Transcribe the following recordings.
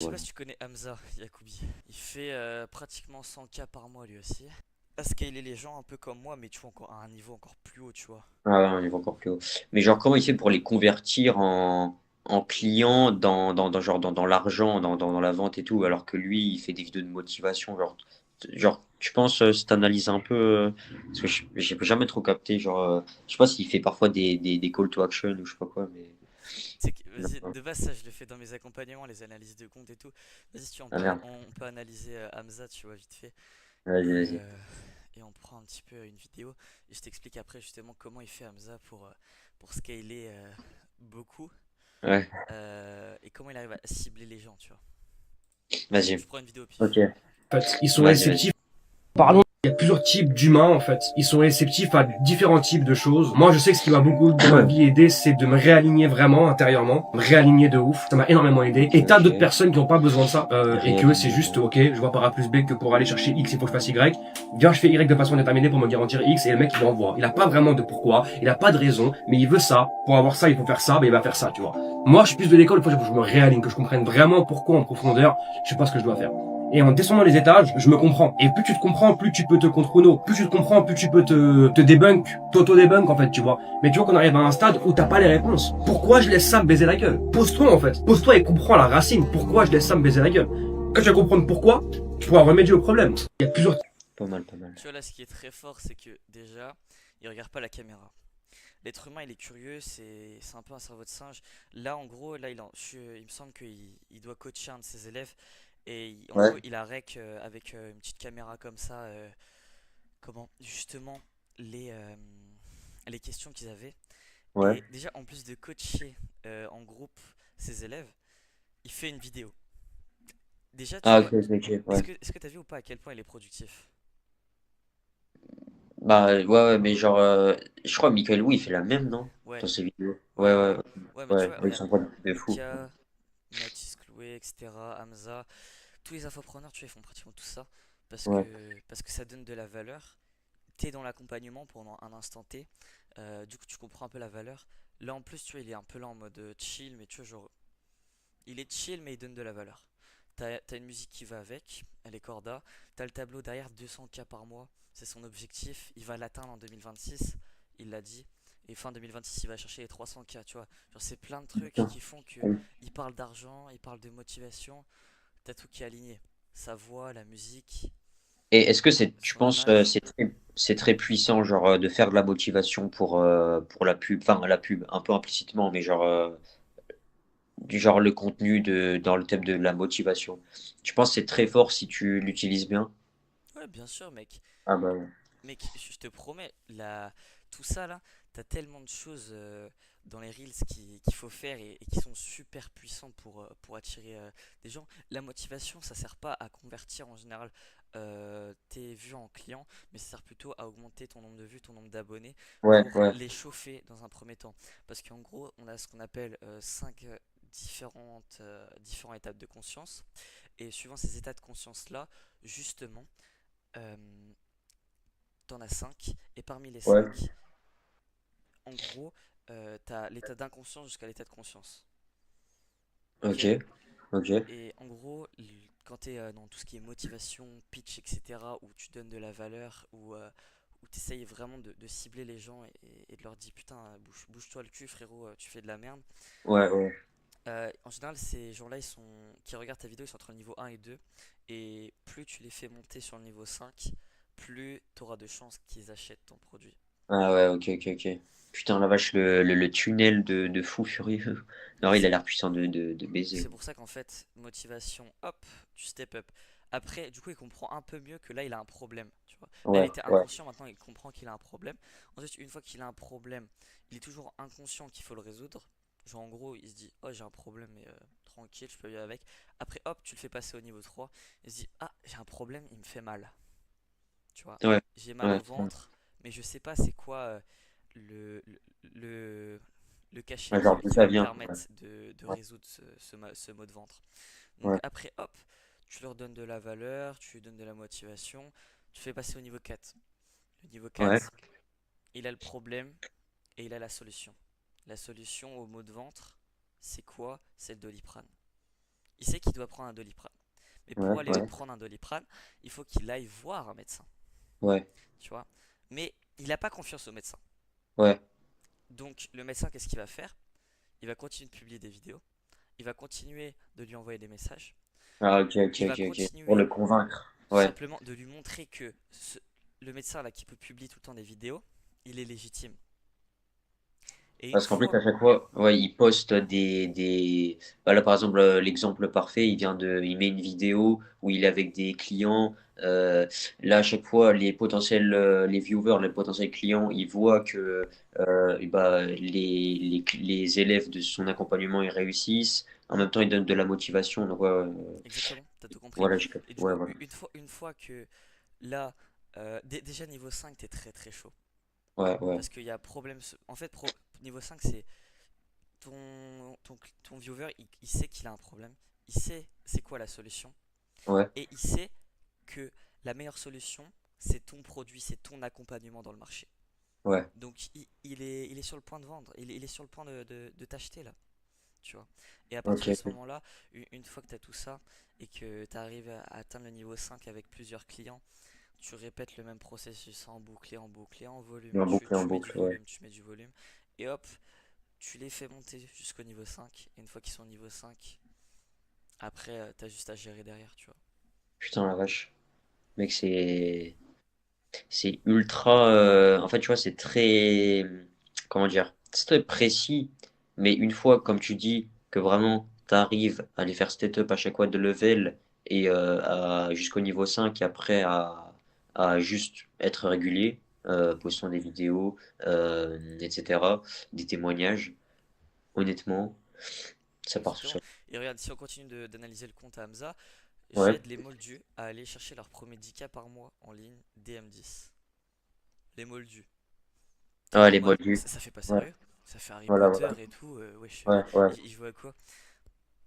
Je sais pas Voilà. si tu connais Hamza Yacoubi. Il fait pratiquement 100K par mois lui aussi. À scaler les gens un peu comme moi, mais tu vois, encore à un niveau encore plus haut, tu vois. Ah ouais, on y va encore plus haut. Mais genre, comment il fait pour les convertir en clients dans l'argent, dans la vente et tout, alors que lui, il fait des vidéos de motivation, genre tu penses, si t'analyses un peu, parce que j'ai jamais trop capté, je sais pas s'il fait parfois des call to action ou je sais pas quoi, mais... Tu sais que, vas-y, de base, ça, je le fais dans mes accompagnements, les analyses de compte et tout. Vas-y, si tu veux, Ah merde, on peut analyser Hamza, tu vois, vite fait. vas-y, Et, vas-y. euh, et on prend un petit peu une vidéo. Et je t'explique après, justement, comment il fait Hamza pour scaler beaucoup. Ouais, Et comment il arrive à cibler les gens, tu vois. vas-y. Je prends une vidéo au Ok, pif. En fait, ils sont vas-y, vas-y. réceptifs. Parlons, il y a plusieurs types d'humains en fait. Ils sont réceptifs à différents types de choses. Moi, je sais que ce qui m'a beaucoup dans ma vie aidé, c'est de me réaligner vraiment intérieurement, me réaligner de ouf. Ça m'a énormément aidé. Et t'as d'autres Ok. personnes qui n'ont pas besoin de ça et que c'est juste Réalignement. ok. Je vois par A plus B que pour aller chercher X, il faut que je fasse Y. Viens, je fais Y de façon déterminée pour me garantir X et le mec il l'envoie. Il a pas vraiment de pourquoi, il a pas de raison, mais il veut ça. Pour avoir ça, il faut faire ça, ben il va faire ça, tu vois. Moi, je suis plus de l'école, il faut que je me réaligne, que je comprenne vraiment pourquoi en profondeur, je sais pas ce que je dois faire. Et en descendant les étages, je me comprends. Et plus tu te comprends, plus tu peux te contrôler. Plus tu te comprends, plus tu peux te débunk, t'auto-débunk en fait, tu vois. Mais tu vois qu'on arrive à un stade où t'as pas les réponses. Pourquoi je laisse ça me baiser la gueule? Pose-toi en fait. Pose-toi et comprends la racine. Pourquoi je laisse ça me baiser la gueule? Quand tu vas comprendre pourquoi, tu pourras remédier au problème. Il y a plusieurs... Pas mal, pas mal. Tu vois, là, ce qui est très fort, c'est que déjà, il regarde pas la caméra. L'être humain, il est curieux, c'est un peu un cerveau de singe. Là, en gros, là, il me semble qu'il doit coacher un de ses élèves. Et en Ouais, gros, il a rec avec une petite caméra comme ça, comment, justement, les, euh, les questions qu'ils avaient. ouais. Et déjà, en plus de coacher en groupe ses élèves, il fait une vidéo. Déjà, tu Ah, vois, ok, ok, ok, ouais. est-ce que tu as vu ou pas à quel point il est productif? Bah, ouais, ouais, mais je crois Michael Wu, il fait la même, non? Ouais, Dans ses vidéos. ouais, Ouais, ouais, ouais, ouais. Ouais, mais tu ouais, vois, ouais, ils regarde, sont pas de fou. Ika, Mathis Clouet, etc., Hamza, tous les infopreneurs, tu vois, ils font pratiquement tout ça Ouais, parce que ça donne de la valeur. T'es dans l'accompagnement pendant un instant T, du coup, tu comprends un peu la valeur. Là, en plus, tu vois, il est un peu là en mode chill, mais tu vois, genre, il est chill, mais il donne de la valeur. T'as une musique qui va avec, elle est corda. T'as le tableau derrière, 200K par mois, c'est son objectif. Il va l'atteindre en 2026, il l'a dit. Et fin 2026, il va chercher les 300K, tu vois. Genre, c'est plein de trucs putain. qui font que Ouais. il parle d'argent, il parle de motivation. T'as tout qui est aligné. Sa voix, la musique, Et est-ce que tu son penses, image. c'est très puissant, de faire de la motivation pour la pub, enfin, la pub, un peu implicitement, mais du genre le contenu dans le thème de la motivation. Tu penses que c'est très fort si tu l'utilises bien? Ouais, bien sûr, mec. Ah bah ouais. Mec, je te promets, tout ça là, t'as tellement de choses dans les reels qu'il faut faire et qui sont super puissants pour attirer des gens. La motivation, ça sert pas à convertir en général tes vues en clients, mais ça sert plutôt à augmenter ton nombre de vues, ton nombre d'abonnés Ouais, pour ouais, les chauffer dans un premier temps. Parce qu'en gros, on a ce qu'on appelle 5 différentes étapes de conscience. Et suivant ces états de conscience là, justement, euh, t'en as 5 et parmi les ouais. 5 en gros, t'as l'état d'inconscience jusqu'à l'état de conscience. Ok, Ok. ok. Et en gros, quand t'es dans tout ce qui est motivation, pitch, etc., où tu donnes de la valeur, où tu essayes vraiment de cibler les gens et de leur dire putain, bouge-toi le cul, frérot, tu fais de la merde. Ouais, ouais. En général, ces gens-là, qui regardent ta vidéo, ils sont entre le niveau 1 et 2. Et plus tu les fais monter sur le niveau 5, plus tu auras de chances qu'ils achètent ton produit. Ah ouais, ok, ok, ok. Putain, la vache, le tunnel de fou furieux. Non, il a C'est l'air puissant de C'est baiser. pour ça qu'en fait, motivation, hop, tu step up. Après, du coup, il comprend un peu mieux que là, il a un problème. Tu vois. Là, il Ouais, était ouais. inconscient, maintenant, il comprend qu'il a un problème. Ensuite, une fois qu'il a un problème, il est toujours inconscient qu'il faut le résoudre. Genre, en gros, il se dit, oh, j'ai un problème, mais tranquille, je peux vivre avec. Après, hop, tu le fais passer au niveau 3. Il se dit, ah, j'ai un problème, il me fait mal. Tu vois, Ouais, j'ai mal ouais. au ventre, mais je sais pas c'est quoi le, le, le, le cachet Ouais, genre d'où qui ça va me vient. permettre de Ouais, résoudre ce mot de ventre. Donc ouais, après, hop, tu leur donnes de la valeur, tu lui donnes de la motivation, tu fais passer au niveau 4. Le niveau ouais. 4, il a le problème et il a la solution. La solution au mot de ventre, c'est quoi? C'est le Doliprane. Il sait qu'il doit prendre un Doliprane. Mais Ouais, pour aller ouais, prendre un Doliprane, il faut qu'il aille voir un médecin, ouais, tu vois. Mais il n'a pas confiance au médecin. ouais. Donc le médecin, qu'est-ce qu'il va faire? Il va continuer de publier des vidéos. Il va continuer de lui envoyer des messages. Ah, ok, ok, Il va ok, ok. Pour continuer le convaincre. tout Ouais. simplement de lui montrer que le médecin là qui peut publier tout le temps des vidéos, il est légitime. Et une Parce qu'en plus, fois, à chaque fois, ouais, il poste bah là, par exemple, l'exemple parfait, il met une vidéo où il est avec des clients. Euh, Là, à chaque fois, les viewers, les potentiels clients, ils voient que bah, les élèves de son accompagnement, ils réussissent. En même temps, ils donnent de la motivation. Donc, ouais, exactement, t'as tout compris. voilà, j'ai capté. Et du Ouais, coup, voilà. une fois que là, déjà niveau 5 t'es très très chaud. Ouais, ouais, Parce qu'il y a problème. En fait, niveau 5 c'est ton viewer, il sait qu'il a un problème. Il sait c'est quoi la solution. ouais, Et il sait que la meilleure solution, c'est ton produit, c'est ton accompagnement dans le marché. ouais. Donc il est sur le point de vendre, il est sur le point de t'acheter là, tu vois. Et à Ok, partir de ce ok. moment-là, une fois que tu as tout ça et que tu arrives à atteindre le niveau 5 avec plusieurs clients, tu répètes le même processus en boucle et en volume. En Tu mets du boucle, ouais. volume, tu mets du volume. Et hop, tu les fais monter jusqu'au niveau 5. Et une fois qu'ils sont au niveau 5, après, tu as juste à gérer derrière, tu vois. Putain, la vache. Mec, c'est ultra. En fait, tu vois, c'est très. Comment dire? C'est très précis. Mais une fois, comme tu dis, que vraiment, tu arrives à les faire step up à chaque fois de level et jusqu'au niveau 5 et après à juste être régulier, postant des vidéos, etc., des témoignages, honnêtement, ça part tout Exactement. seul. Et regarde, si on continue d'analyser le compte à Hamza, Ouais. j'aide les moldus à aller chercher leur premier 10K par mois en ligne DM10. Les moldus. T'es Ah, là en les mode, moldus. ça fait pas Ouais. sérieux? Ça fait Harry Voilà, Potter voilà. et tout, wesh. Ouais, ouais. Il joue à quoi?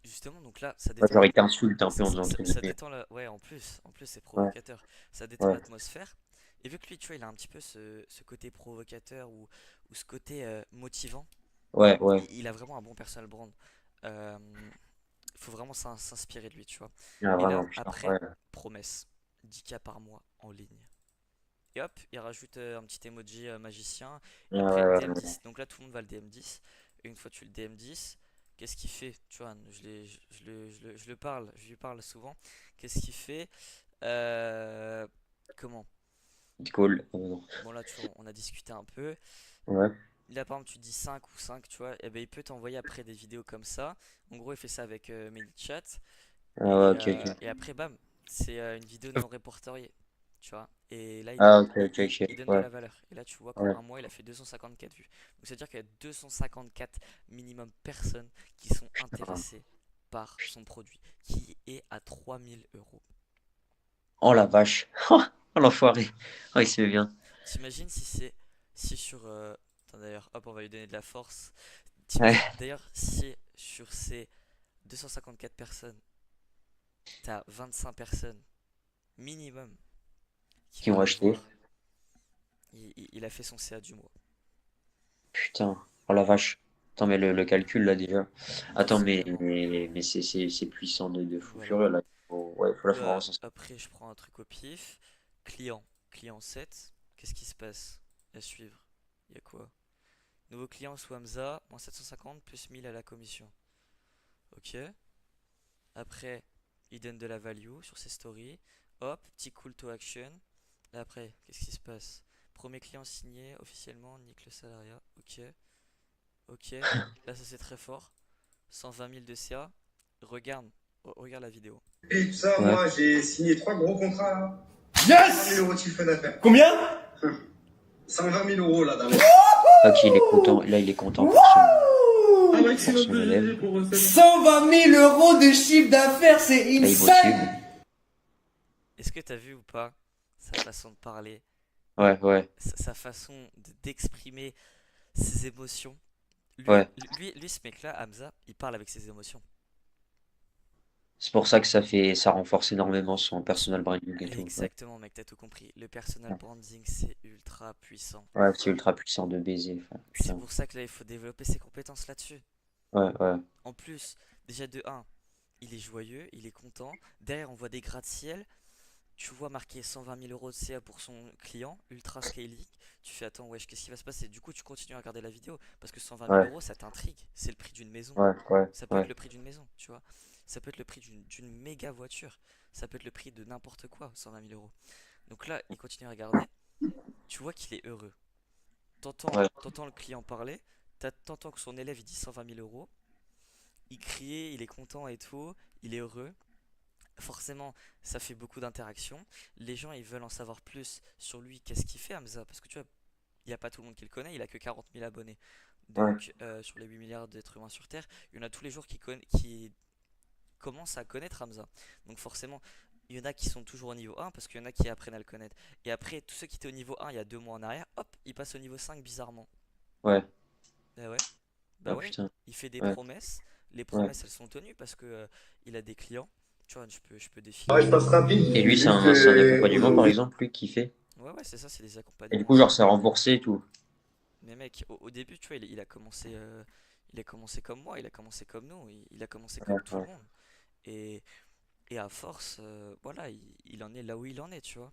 Justement, donc là, ça Ouais, détend genre, ils t'insultent un peu en disant entre ça guillemets. détend la. Ouais, en plus c'est Ouais, provocateur. Ça détend ouais, l'atmosphère. Et vu que lui, tu vois, il a un petit peu ce côté provocateur ou ce côté motivant, ouais, ouais. il a vraiment un bon personal brand. Euh, faut vraiment s'inspirer de lui, tu vois. Ah, Et là, vraiment, putain. après, Ouais, promesse, 10K par mois en ligne. Et hop, il rajoute un petit emoji magicien. ouais, Et ouais, après, ouais, ouais. DM10. Donc là, tout le monde va le DM10. Et une fois que tu le DM10, qu'est-ce qu'il fait? Tu vois, je lui parle souvent. Qu'est-ce qu'il fait? Euh, Comment? Cool. Bon, là, tu vois, on a discuté un peu. Ouais. Là, par exemple, tu dis 5 ou 5, tu vois. Et ben, il peut t'envoyer après des vidéos comme ça. En gros, il fait ça avec ManyChat. Ah, ouais, ok, Et ok. après, bam, c'est une vidéo non répertoriée, tu vois. Et là, Ah, ok, ok, ok. il donne de Ouais, la valeur. Et là, tu vois qu'en ouais. un mois, il a fait 254 vues. Donc, c'est-à-dire qu'il y a 254 minimum personnes qui sont Putain. intéressées par son produit, qui est à 3000 euros. Oh la vache. Oh l'enfoiré. Oh, il se fait bien. T'imagines si sur... attends, d'ailleurs, hop, on va lui donner de la force. Ouais. T'imagines d'ailleurs si sur ces 254 personnes, t'as 25 personnes minimum qui Qui vont vont le acheter. voir. Il a fait son CA du mois. Putain. Oh la vache. Attends, mais le calcul là déjà. Tout Attends, simplement. mais c'est puissant de fou Voilà. furieux là. Ouais, là, faut vraiment Là, s'en. après, je prends un truc au pif. Client. Client 7. Qu'est-ce qui se passe à suivre? Il y a quoi? Nouveau client sous Hamza, moins 750 plus 1000 à la commission. Ok. Après, il donne de la value sur ses stories. Hop, petit call to action. Là, après, qu'est-ce qui se passe? Premier client signé officiellement, nique le salariat. Ok. Ok. Là, ça c'est très fort. 120 000 de CA. Regarde, regarde la vidéo. Et tout ça, Ouais. moi, j'ai signé 3 gros contrats, là. 120 Yes! 000 euros de chiffre d'affaires. Combien? 120 000 euros, là, dernièrement. Ok, il est content. Là, il est content pour Wouh! Un pour maximum son de GG élève. pour recette. 120 000 euros de chiffre d'affaires, c'est Là, il motive. insane! Est-ce que t'as vu ou pas sa façon de parler, Ouais, ouais, sa façon d'exprimer ses émotions? ouais. Lui, ce mec-là, Hamza, il parle avec ses émotions. C'est pour ça que ça renforce énormément son personal branding et tout. Ouais, Exactement, mec, t'as tout compris. Le personal branding, c'est ultra puissant. ouais, c'est ultra puissant de baiser. Enfin, C'est putain. pour ça que là, il faut développer ses compétences là-dessus. Ouais, ouais, En plus, déjà de un, il est joyeux, il est content. Derrière, on voit des gratte-ciel. Tu vois marqué 120 000 euros de CA pour son client, ultra scaling. Tu fais attends, wesh, qu'est-ce qui va se passer? Du coup, tu continues à regarder la vidéo parce que 120 000 Ouais, euros, ça t'intrigue. C'est le prix d'une maison. ouais, ouais, Ça peut être ouais. le prix d'une maison, tu vois. Ça peut être le prix d'une méga voiture. Ça peut être le prix de n'importe quoi, 120 000 euros. Donc là, il continue à regarder. Tu vois qu'il est heureux. Ouais, T'entends le client parler. T'entends que son élève il dit 120 000 euros. Il crie, il est content et tout. Il est heureux. Forcément, ça fait beaucoup d'interactions. Les gens, ils veulent en savoir plus sur lui. Qu'est-ce qu'il fait, Hamza? Parce que tu vois, il n'y a pas tout le monde qui le connaît. Il a que 40 000 abonnés. ouais, Donc, sur les 8 milliards d'êtres humains sur Terre, il y en a tous les jours qui commencent à connaître Hamza. Donc, forcément, il y en a qui sont toujours au niveau 1 parce qu'il y en a qui apprennent à le connaître. Et après, tous ceux qui étaient au niveau 1 il y a 2 mois en arrière, hop, ils passent au niveau 5 bizarrement. ouais. Bah ouais, bah Ah ouais, putain. il fait des Ouais, promesses. Les ouais. promesses, elles sont tenues parce que il a des clients. Tu vois, je peux Ouais, défiler. je passe rapide. Et lui, Juste c'est un accompagnement, par aujourd'hui. exemple, lui, qui fait. Ouais, ouais, c'est ça, c'est des Et du accompagnements. coup, genre, c'est remboursé et tout. Mais mec, au début, tu vois, il a commencé comme moi, il a commencé comme nous, il a commencé Ouais, comme tout le ouais. monde. Et, et à force, voilà, il en est là où il en est, tu vois.